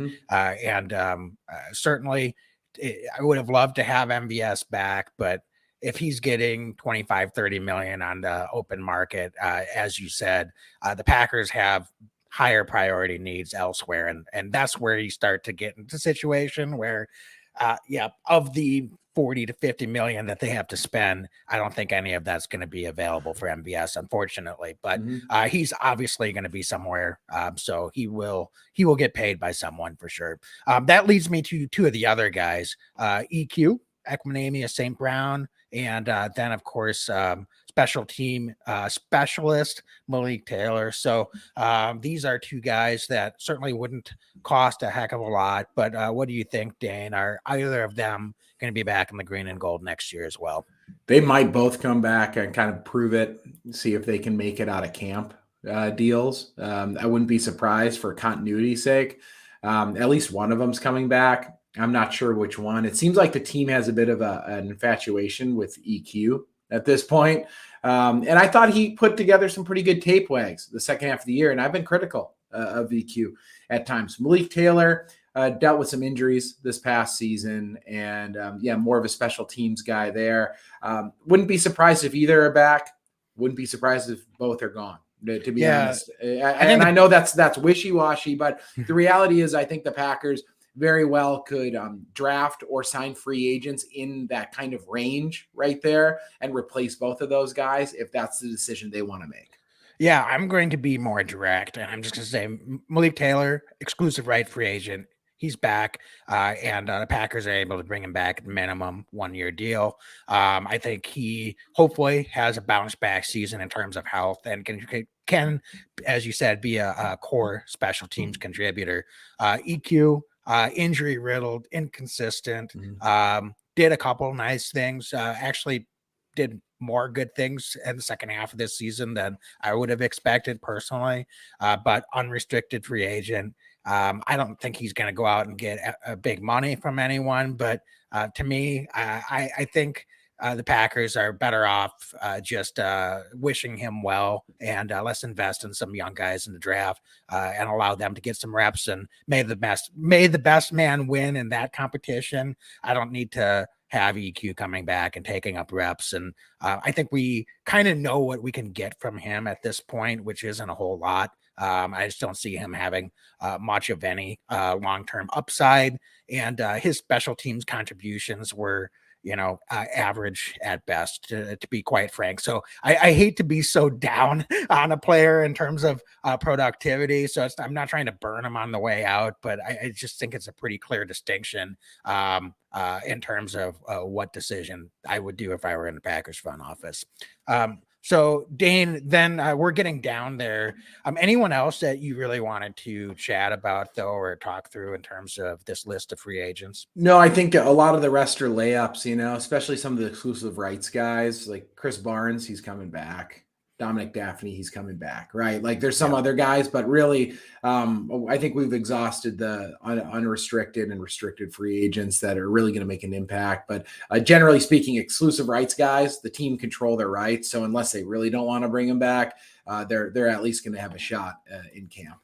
Certainly I would have loved to have MVS back, but if he's getting 25, 30 million on the open market, as you said, the Packers have higher priority needs elsewhere. And that's where you start to get into a situation where, of the 40 to 50 million that they have to spend, I don't think any of that's going to be available for MVS, unfortunately, but he's obviously going to be somewhere. So he will get paid by someone for sure. That leads me to two of the other guys, EQ, Equinamia St. Brown, and then, of course, special team specialist Malik Taylor. So these are two guys that certainly wouldn't cost a heck of a lot. But what do you think, Dane? Are either of them going to be back in the green and gold next year as well? They might both come back and kind of prove it, see if they can make it out of camp deals. I wouldn't be surprised for continuity's sake. At least one of them's coming back. I'm not sure which one. It seems like the team has a bit of an infatuation with EQ at this point. And I thought he put together some pretty good tape, Wags, the second half of the year. And I've been critical of EQ at times. Malik Taylor dealt with some injuries this past season. And more of a special teams guy there. Wouldn't be surprised if either are back. Wouldn't be surprised if both are gone. To be honest. And I know that's wishy-washy, but the reality is I think the Packers very well could draft or sign free agents in that kind of range right there and replace both of those guys if that's the decision they want to make. Yeah, I'm going to be more direct, and I'm just going to say Malik Taylor, exclusive right free agent. he's back, and the Packers are able to bring him back at minimum 1-year deal. I think he hopefully has a bounce back season in terms of health and can, as you said, be a core special teams contributor. EQ, injury riddled, inconsistent. Did a couple nice things. Actually, did more good things in the second half of this season than I would have expected personally. But unrestricted free agent. I don't think he's going to go out and get a big money from anyone. But to me, I think the Packers are better off just wishing him well, and let's invest in some young guys in the draft and allow them to get some reps, and may the best man win in that competition. I don't need to have EQ coming back and taking up reps. And I think we kind of know what we can get from him at this point, which isn't a whole lot. I just don't see him having much of any long-term upside. And his special teams contributions were, average at best, to be quite frank. So I hate to be so down on a player in terms of productivity. So I'm not trying to burn him on the way out, but I just think it's a pretty clear distinction in terms of what decision I would do if I were in the Packers front office. So Dane, then we're getting down there. Anyone else that you really wanted to chat about, though, or talk through in terms of this list of free agents? No, I think a lot of the rest are layups, especially some of the exclusive rights guys like Chris Barnes. He's coming back. Dominic Daphne, he's coming back, right? Like there's some other guys, but really, I think we've exhausted the unrestricted and restricted free agents that are really going to make an impact. But generally speaking, exclusive rights guys, the team control their rights. So unless they really don't want to bring them back, they're at least going to have a shot in camp.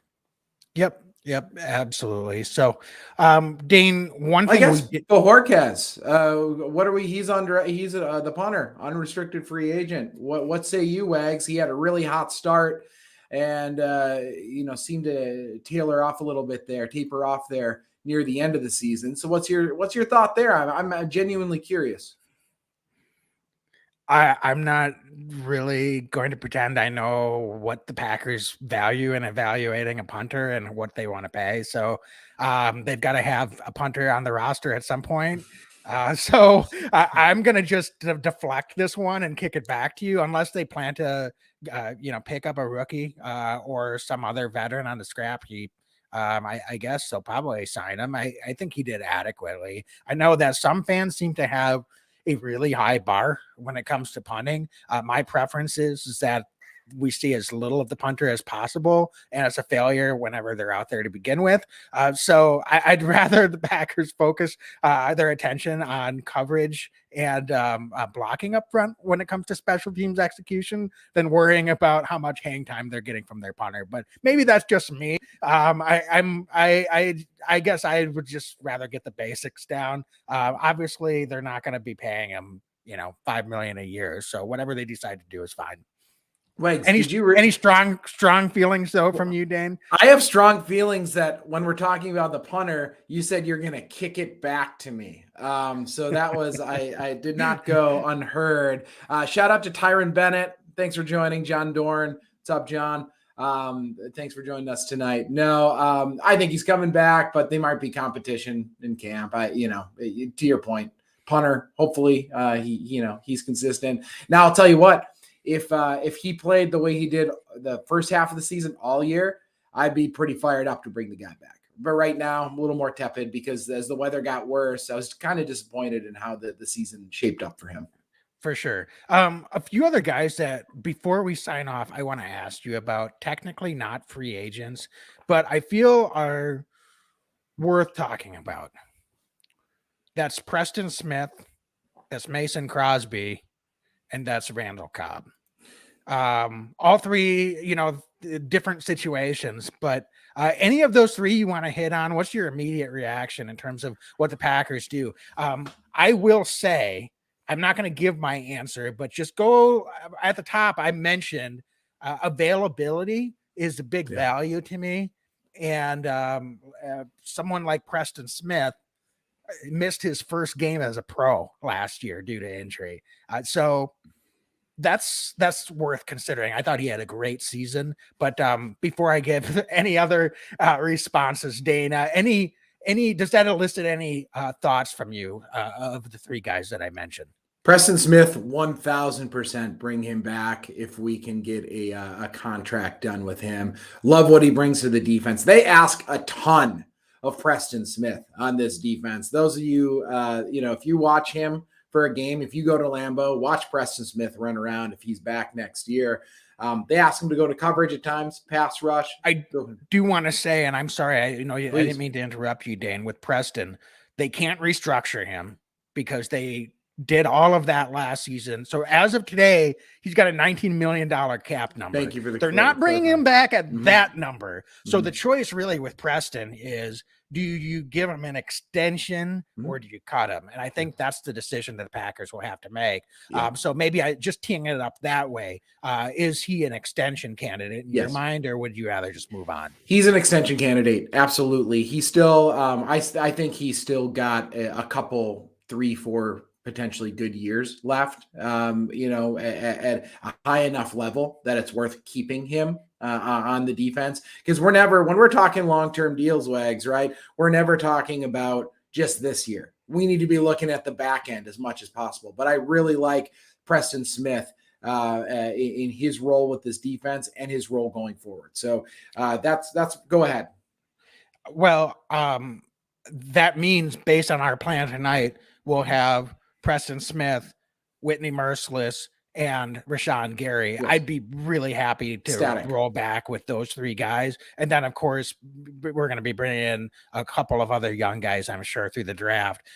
Yep, absolutely. So, Dane, one thing Bojorquez, what are we? He's the punter, unrestricted free agent. What say you, Wags? He had a really hot start, and seemed to taper off there near the end of the season. So, what's your thought there? I'm genuinely curious. I'm not really going to pretend I know what the Packers value in evaluating a punter and what they want to pay. So they've got to have a punter on the roster at some point. So I'm going to just deflect this one and kick it back to you, unless they plan to, pick up a rookie or some other veteran on the scrap heap. I guess they'll probably sign him. I think he did adequately. I know that some fans seem to have a really high bar when it comes to punting. My preference is that we see as little of the punter as possible, and it's a failure whenever they're out there to begin with. So I'd rather the Packers focus their attention on coverage and blocking up front when it comes to special teams execution than worrying about how much hang time they're getting from their punter. But maybe that's just me. I guess I would just rather get the basics down. Obviously, they're not going to be paying him, $5 million a year. So whatever they decide to do is fine. Wait, any strong feelings though from you, Dane? I have strong feelings that when we're talking about the punter, you said you're going to kick it back to me. So that was, I did not go unheard. Shout out to Tyron Bennett. Thanks for joining. John Dorn. What's up, John? Thanks for joining us tonight. No, I think he's coming back, but they might be competition in camp. To your point, punter, hopefully he's consistent. Now I'll tell you what, if he played the way he did the first half of the season all year, I'd be pretty fired up to bring the guy back. But right now, I'm a little more tepid because as the weather got worse, I was kind of disappointed in how the season shaped up for him. For sure. A few other guys that before we sign off, I want to ask you about, technically not free agents, but I feel are worth talking about. That's Preston Smith, that's Mason Crosby, and that's Randall Cobb. All three, different situations, but any of those three you want to hit on? What's your immediate reaction in terms of what the Packers do? I will say, I'm not going to give my answer, but just go at the top. I mentioned availability is a big value to me. And someone like Preston Smith missed his first game as a pro last year due to injury. So that's worth considering. I thought he had a great season, but before I give any other responses, Dana, any does that elicit any thoughts from you of the three guys that I mentioned? Preston Smith, 1000% bring him back if we can get a contract done with him. Love what he brings to the defense. They ask a ton of Preston Smith on this defense. Those of you, if you watch him for a game, if you go to Lambeau, watch Preston Smith run around if he's back next year. They ask him to go to coverage at times, pass rush. I do want to say, and I'm sorry, I didn't mean to interrupt you, Dane, with Preston. They can't restructure him because they did all of that last season. So as of today, he's got a $19 million cap number. Thank you for the They're not bringing him back at that number. So Mm-hmm. the choice really with Preston is, do you give him an extension or do you cut him? And I think that's the decision that the Packers will have to make. Yeah. So maybe I just teeing it up that way. Is he an extension candidate in your mind, or would you rather just move on? He's an extension candidate. Absolutely. He's still, I think he's still got a couple, 3-4 potentially good years left, at a high enough level that it's worth keeping him on the defense. Because when we're talking long-term deals, Wags, right? We're never talking about just this year. We need to be looking at the back end as much as possible. But I really like Preston Smith in his role with this defense and his role going forward. So that's go ahead. Well, that means based on our plan tonight, we'll have Preston Smith, Whitney Merciless, and Rashawn Gary. Yes. I'd be really happy to roll back with those three guys. And then, of course, we're going to be bringing in a couple of other young guys, I'm sure, through the draft.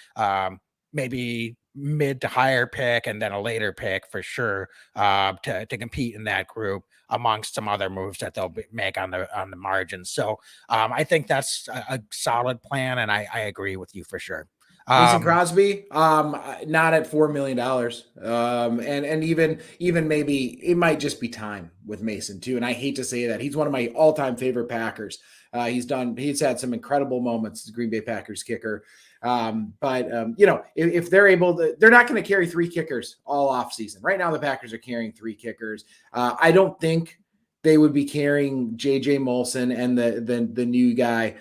Maybe mid to higher pick and then a later pick for sure to compete in that group amongst some other moves that they'll make on the margins. So I think that's a solid plan, and I agree with you for sure. Mason Crosby, not at $4 million. And even maybe it might just be time with Mason too. And I hate to say that. He's one of my all-time favorite Packers. He's had some incredible moments as a Green Bay Packers kicker. If they're able to, they're not going to carry three kickers all off season. Right now, the Packers are carrying three kickers. I don't think they would be carrying JJ Molson and the new guy,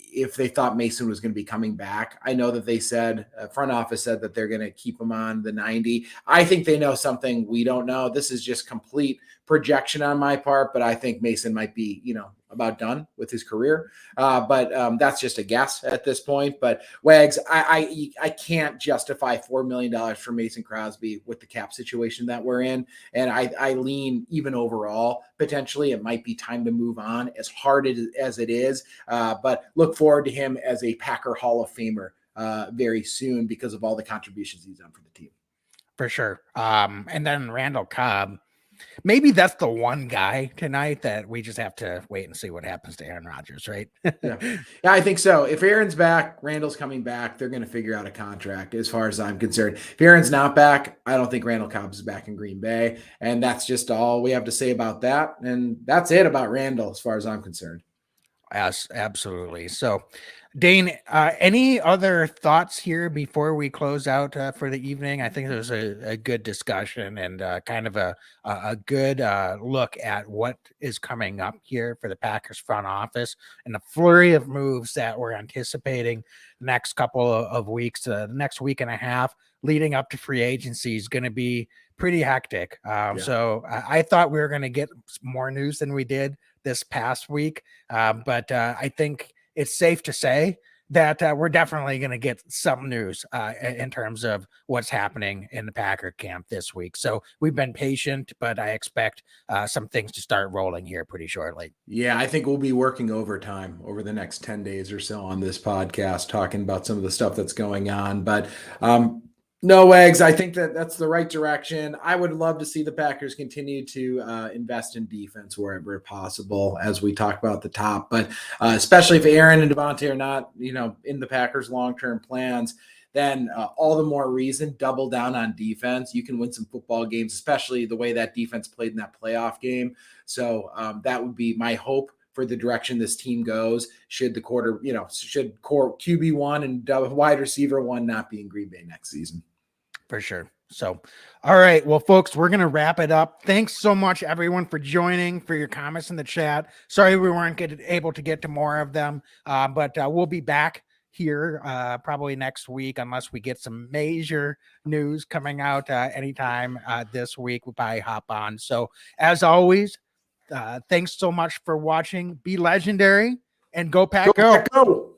if they thought Mason was going to be coming back. I know that they said, front office said that they're going to keep him on the 90. I think they know something we don't know. This is just complete projection on my part, but I think Mason might be, about done with his career. But that's just a guess at this point. But Wags, I can't justify $4 million for Mason Crosby with the cap situation that we're in. And I lean even overall, potentially it might be time to move on as hard as it is. But look forward to him as a Packer Hall of Famer very soon because of all the contributions he's done for the team. For sure. And then Randall Cobb. Maybe that's the one guy tonight that we just have to wait and see what happens to Aaron Rodgers, right? Yeah, I think so. If Aaron's back, Randall's coming back, they're going to figure out a contract as far as I'm concerned. If Aaron's not back, I don't think Randall Cobb's back in Green Bay. And that's just all we have to say about that. And that's it about Randall as far as I'm concerned. Yes, absolutely. So, Dane, any other thoughts here before we close out for the evening? I think there's a good discussion and kind of a good look at what is coming up here for the Packers front office and the flurry of moves that we're anticipating next couple of weeks, the next week and a half leading up to free agency is going to be pretty hectic. So I thought we were going to get more news than we did this past week. But I think it's safe to say that we're definitely going to get some news in terms of what's happening in the Packer camp this week. So we've been patient, but I expect some things to start rolling here pretty shortly. Yeah, I think we'll be working overtime over the next 10 days or so on this podcast, talking about some of the stuff that's going on. But no, Wags, I think that's the right direction. I would love to see the Packers continue to invest in defense wherever possible, as we talk about at the top. But especially if Aaron and Devontae are not, in the Packers' long-term plans, then all the more reason, double down on defense. You can win some football games, especially the way that defense played in that playoff game. So that would be my hope for the direction this team goes. Should the QB1 and wide receiver 1 not be in Green Bay next season. For sure. So, all right. Well, folks, we're going to wrap it up. Thanks so much, everyone, for joining, for your comments in the chat. Sorry we weren't able to get to more of them, but we'll be back here probably next week, unless we get some major news coming out anytime this week by Hop On. So, as always, thanks so much for watching. Be legendary and go Pack, Go.